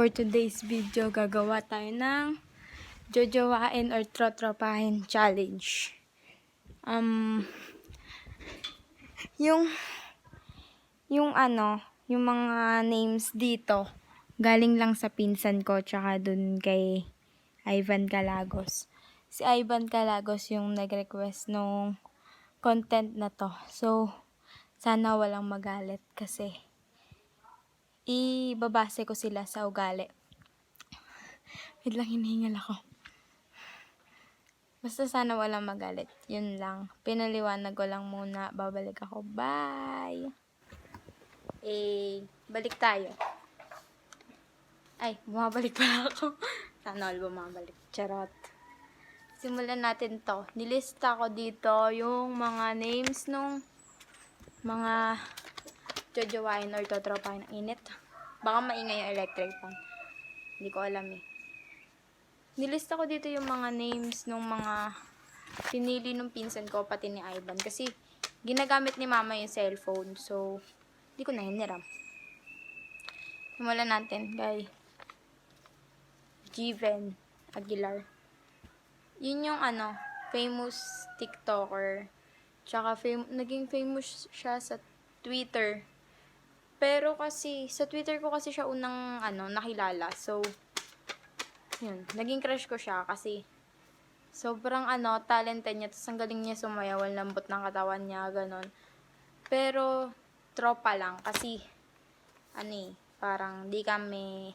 For today's video, gagawa tayo ng jojowain or trotropahin challenge. Yung yung mga names dito, galing lang sa pinsan ko tsaka dun kay Ivan Calagos. Si Ivan Calagos yung nag-request nung content na to. So, sana walang magalit kasi ibabase ko sila sa ugali. Wait lang, hinihingal ako. Basta sana walang magalit. Yun lang. Pinaliwanag ko lang muna. Babalik ako. Bye! Balik tayo. Ay, bumabalik pala ako. Sana all bumabalik. Charot. Simulan natin to. Nilista ko dito yung mga names nung mga jojowain or totropahin ng init. Baka maingay yung electric fan. Hindi ko alam eh. Nilista ko dito yung mga names nung mga pinili nung pinsan ko pati ni Ivan. Kasi ginagamit ni mama yung cellphone. So, hindi ko na hiniram. Simulan natin kay Jiven Aguilar. Yun yung famous TikToker. Tsaka naging famous siya sa Twitter. Pero kasi, sa Twitter ko kasi siya unang nakilala. So, yun. Naging crush ko siya kasi sobrang talented niya. Tapos ang galing niya sumayaw. Ang lambot ng katawan niya. Ganon. Pero, tropa lang. Kasi, parang di kami,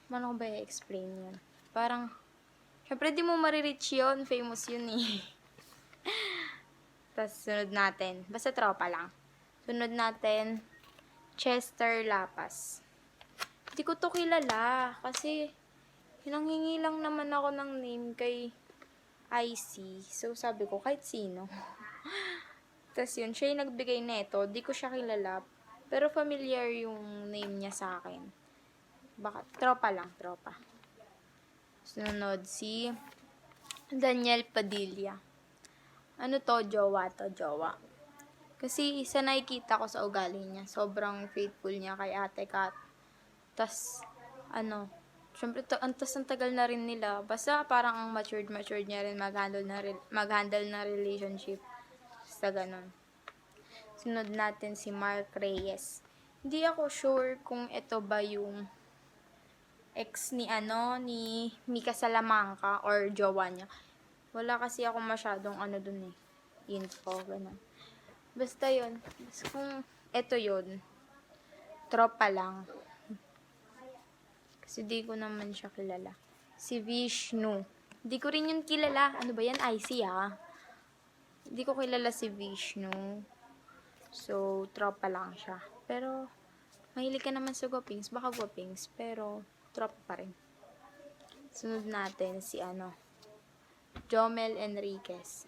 paano ko ba i-explain yun? Parang, syempre di mo marireach yun. Famous yun eh. Tapos, sunod natin. Basta tropa lang. Sunod natin, Chester Lapas. Hindi ko to kilala kasi hinanghingi lang naman ako ng name kay IC. So, sabi ko, kahit sino. Tapos yun, siya yung nagbigay neto. Di ko siya kilala. Pero familiar yung name niya sa akin. Baka, tropa lang, tropa. Sunod, si Daniel Padilla. Ano to? Jowa to, jowa. Kasi isa nakikita ko sa ugali niya. Sobrang faithful niya kay Ate Kat. Tas, syempre, ang tagal na rin nila. Basta parang ang matured niya rin mag-handle na relationship. Basta ganun. Sunod natin si Mark Reyes. Hindi ako sure kung ito ba yung ex ni ni Mika Salamanca or jowa niya. Wala kasi ako masyadong dun eh. Info, ganun. Basta yun. Basta kung ito yun, tropa lang. Kasi di ko naman siya kilala. Si Vishnu. Di ko rin yun kilala. Ano ba yan? IC ha? Di ko kilala si Vishnu. So, tropa lang siya. Pero, mahilig ka naman sa guwapings. Baka guwapings. Pero, tropa pa rin. Sunod natin si Jomel Enriquez.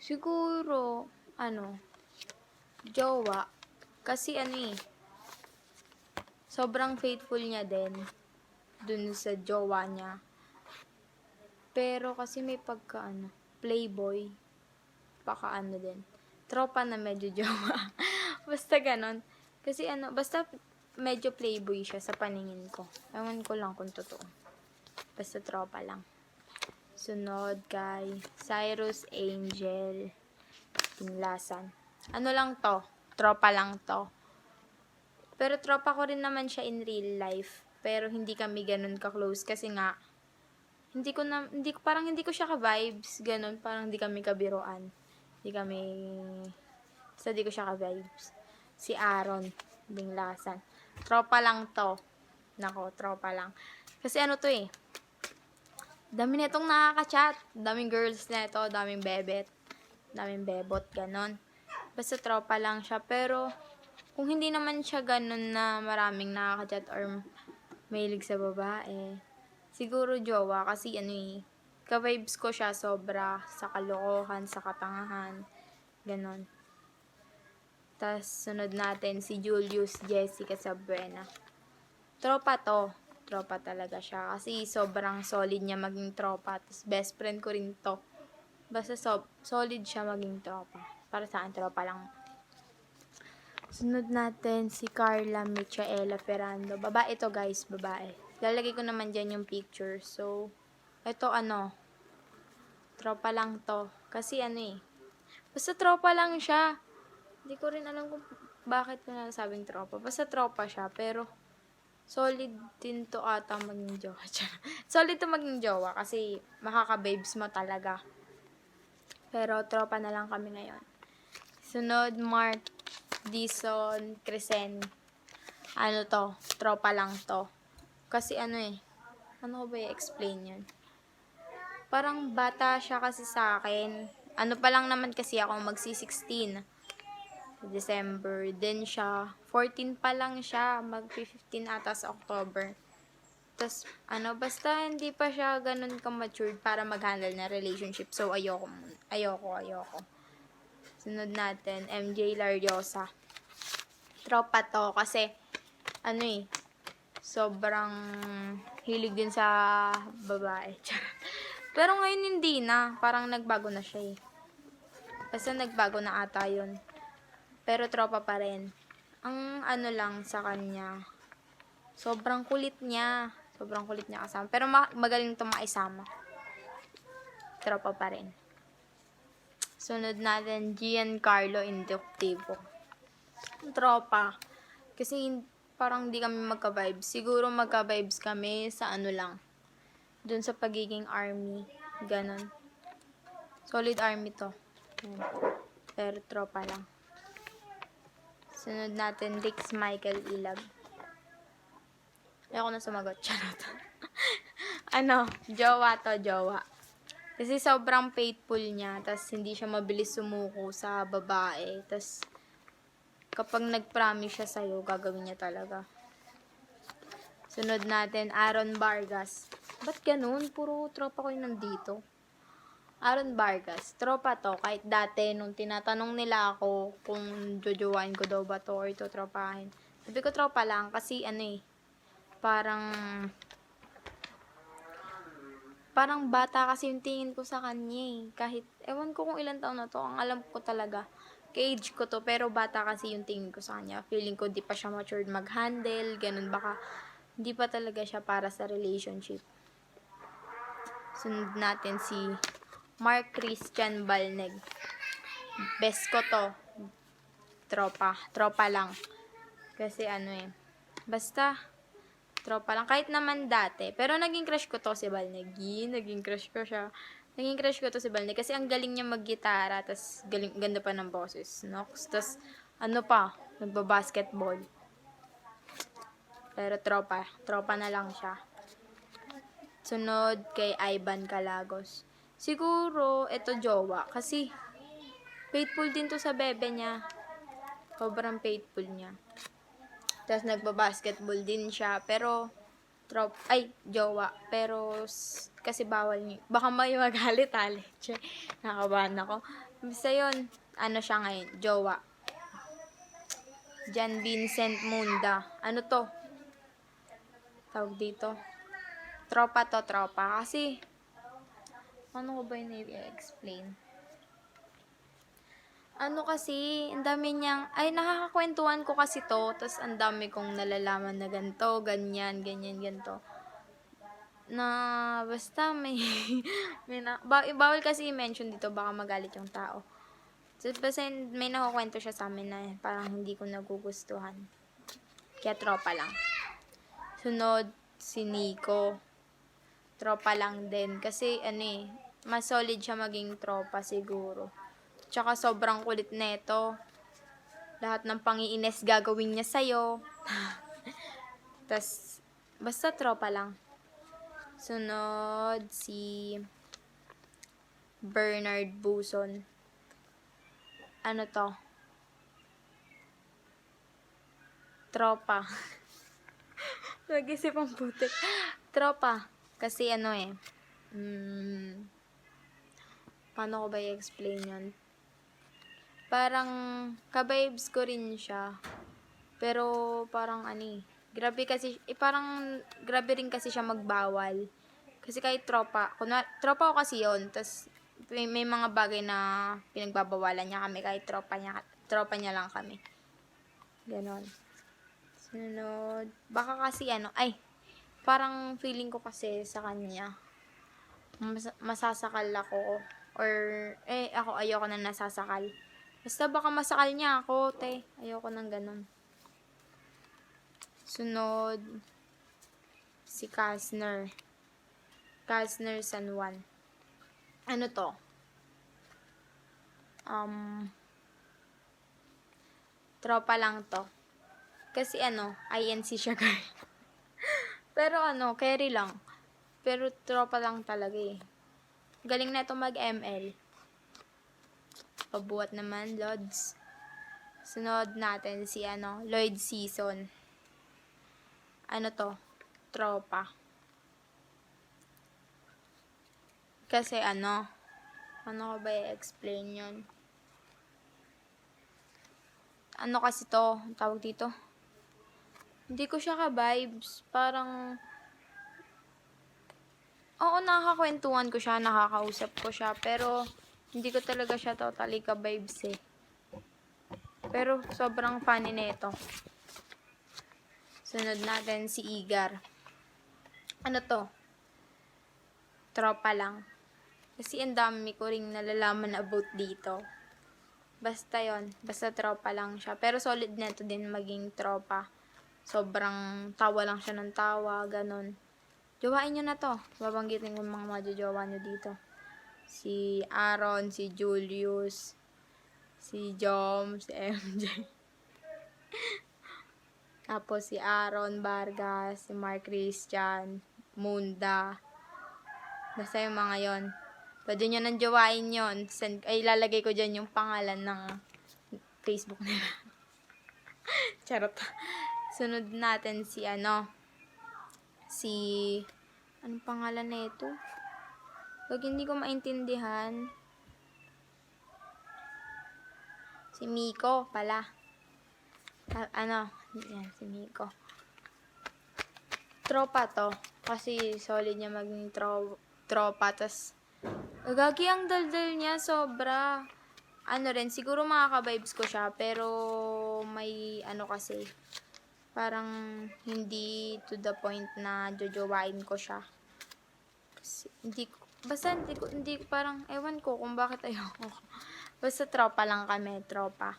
Siguro, jowa. Kasi sobrang faithful niya din dun sa jowa niya. Pero kasi may pagka playboy. Baka din. Tropa na medyo jowa. Basta ganon. Kasi basta medyo playboy siya sa paningin ko. Ewan ko lang kung totoo. Basta tropa lang. Sunod kay Cyrus Angel Tinlasan. Lang to? Tropa lang to. Pero tropa ko rin naman siya in real life. Pero hindi kami ganun ka-close kasi nga parang hindi ko siya ka-vibes, ganun, parang hindi kami kabiruan. Hindi ko siya ka-vibes. Si Aaron Dinglasan. Tropa lang to. Nako, tropa lang. Kasi to eh. Dami netong nakaka-chat. Daming girls neto, daming bebet. Daming bebot, ganon. Basta tropa lang siya. Pero, kung hindi naman siya ganon na maraming nakaka-chat or mahilig sa babae, siguro jowa. Kasi ka-vibes ko siya sobra sa kalokohan, sa katangahan. Ganon. Tas, sunod natin si Julius Jessica Sabuena. Tropa to. Tropa talaga siya. Kasi sobrang solid niya maging tropa. Tapos best friend ko rin to. Basta solid siya maging tropa. Para sa akin, tropa lang. Sunod natin si Carla Michaela Ferrando. Babae to guys, babae. Lalagay ko naman dyan yung picture. So, ito ano, tropa lang to. Kasi ano eh, basta tropa lang siya. Hindi ko rin alam kung bakit ko nasabing tropa. Basta tropa siya, pero solid din to ata maging jowa. Solid to maging jowa kasi makaka-babes mo talaga. Pero tropa na lang kami ngayon. Sunod, Mark Dison Crescent. Ano to? Tropa lang to. Kasi ano eh, ano ko ba i-explain yun? Parang bata siya kasi sa akin. Ano pa lang naman kasi ako magsi-16. December. Then siya, 14 pa lang siya. Mag-15 ata sa October. Tapos, ano, basta hindi pa siya ganun ka-matured para mag-handle na relationship. So, ayoko. Sunod natin, MJ Lariosa. Tropa to kasi, ano eh, sobrang hilig din sa babae. Pero ngayon hindi na. Parang nagbago na siya eh. Basta nagbago na ata yun. Pero tropa pa rin. Ang ano lang sa kanya, sobrang kulit niya. Sobrang kulit niya kasama. Pero magaling ito makisama. Tropa pa rin. Sunod natin, Giancarlo Inductivo. Tropa. Kasi parang hindi kami magka-vibes. Siguro magka-vibes kami sa ano lang. Dun sa pagiging army. Ganon. Solid army to. Pero tropa lang. Sunod natin, Rix Michael Ilag. Ayoko na sumagot. Charot. Ano, jowa to, jowa. Kasi sobrang faithful niya. Tapos hindi siya mabilis sumuko sa babae. Tapos kapag nag-promise siya sa'yo, gagawin niya talaga. Sunod natin, Aaron Vargas. Ba't ganun? Puro tropa ko yung nandito. Aaron Vargas. Tropa to. Kahit dati, nung tinatanong nila ako kung jojowain ko daw ba to or ito tropahin. Sabi ko tropa lang kasi ano eh, parang bata kasi yung tingin ko sa kanya eh. Kahit, ewan ko kung ilang taon na to. Ang alam ko talaga, ka-age ko to, pero bata kasi yung tingin ko sa kanya. Feeling ko di pa siya matured mag-handle, ganun. Baka, hindi pa talaga siya para sa relationship. Sunod natin si Mark Christian Balneg. Best ko to. Tropa lang. Kasi ano eh, basta, tropa lang. Kahit naman dati. Pero naging crush ko to si Balneg. Naging crush ko to si Balneg. Kasi ang galing niya mag-gitara. Tapos ganda pa ng boses. Nox. Tapos ano pa. Nagba-basketball. Pero tropa. Tropa na lang siya. Sunod kay Ivan Calagos. Siguro ito jowa. Kasi faithful din to sa bebe niya. Sobrang faithful niya. Tapos nagba-basketball din siya. Pero, jowa. Pero, kasi bawal niya. Baka may magalit, Nakabahan ako. Basta yun, ano siya ngayon, jowa. Jan Vincent Munda. Ano to? Tawag dito. Tropa to, tropa. Kasi, ano ko ba yung i-explain? Ano kasi, ang dami niyang, nakakakwentuhan ko kasi to, tapos ang dami kong nalalaman na ganito, ganyan, ganito. Na, basta bawal kasi i-mention dito, baka magalit yung tao. So, basta may nakakwento siya sa amin na parang hindi ko nagugustuhan. Kaya tropa lang. Sunod, si Nico. Tropa lang din. Kasi, mas solid siya maging tropa siguro. Tsaka sobrang kulit neto. Lahat ng pangiines gagawin niya sa'yo. Tas, basta tropa lang. Sunod, si Bernard Buson. Ano to? Tropa. Nag-isip ang putik. Tropa. Kasi paano ko ba i-explain yun? Parang, kabibes ko rin siya. Pero, parang grabe rin kasi siya magbawal. Kasi kahit tropa ko kasi yun, tas may mga bagay na pinagbabawalan niya kami kahit tropa niya lang kami. Ganon. Sunod. Baka kasi parang feeling ko kasi sa kanya, masasakal ako. Or, ako ayoko na nasasakal. Basta baka masakal niya ako, te. Ayoko nang ganon. Sunod, si Kasner. Kasner San Juan. Ano to? Tropa lang to. Kasi INC siya girl. Pero carry lang. Pero tropa lang talaga eh. Galing na ito mag-ML. Pabuhat naman, Lods. Sunod natin si Lloyd Season. Ano to? Tropa. Kasi ano ko ba i-explain yun? Ano kasi to? Tawag dito? Hindi ko siya ka-vibes. Parang, oo, nakakakwentuhan ko siya, nakakausap ko siya, pero hindi ko talaga siya totally ka-vibes eh. Pero sobrang funny nito. Sunod natin si Igar. Ano to? Tropa lang. Kasi ang dami ko ring nalalaman about dito. Basta yon, basta tropa lang siya. Pero solid neto din maging tropa. Sobrang tawa lang siya ng tawa, ganon. Jowain nyo na to. Babanggitin ko mga majojowa nyo dito. Si Aaron, si Julius, si Jom, si MJ. Tapos si Aaron Vargas, si Mark Christian, Munda. Basta yung mga yon. Pwede nyo nang jowain yun. Ilalagay ko dyan yung pangalan ng Facebook nila. Charot. Sunod natin si anong pangalan na ito? Pag hindi ko maintindihan. Si Miko pala. Yan, si Miko. Tropa to. Kasi solid niya maging tropa. Tas, gagi ang daldal niya, sobra. Siguro makaka-vibes ko siya, pero may kasi, parang hindi to the point na jojowain ko siya. Kasi, parang, ewan ko kung bakit ayoko. Basta tropa lang kami, tropa.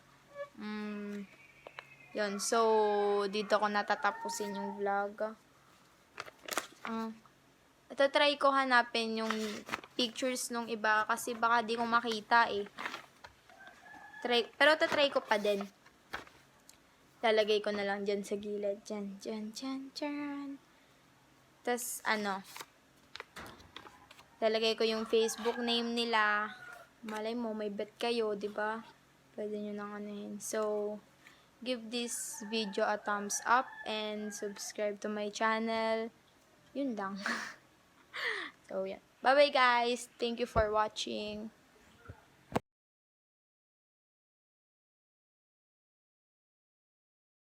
Yun, so, dito ko natatapusin yung vlog. Try ko hanapin yung pictures nung iba kasi baka di ko makita eh. Pero tatry ko pa din. Lalagay ko na lang dyan sa gilid. Dyan. Tas lalagay ko yung Facebook name nila. Malay mo, may bet kayo, di ba? Pwede nyo nang anuhin. So, give this video a thumbs up and subscribe to my channel. Yun lang. So, yan. Bye-bye guys. Thank you for watching.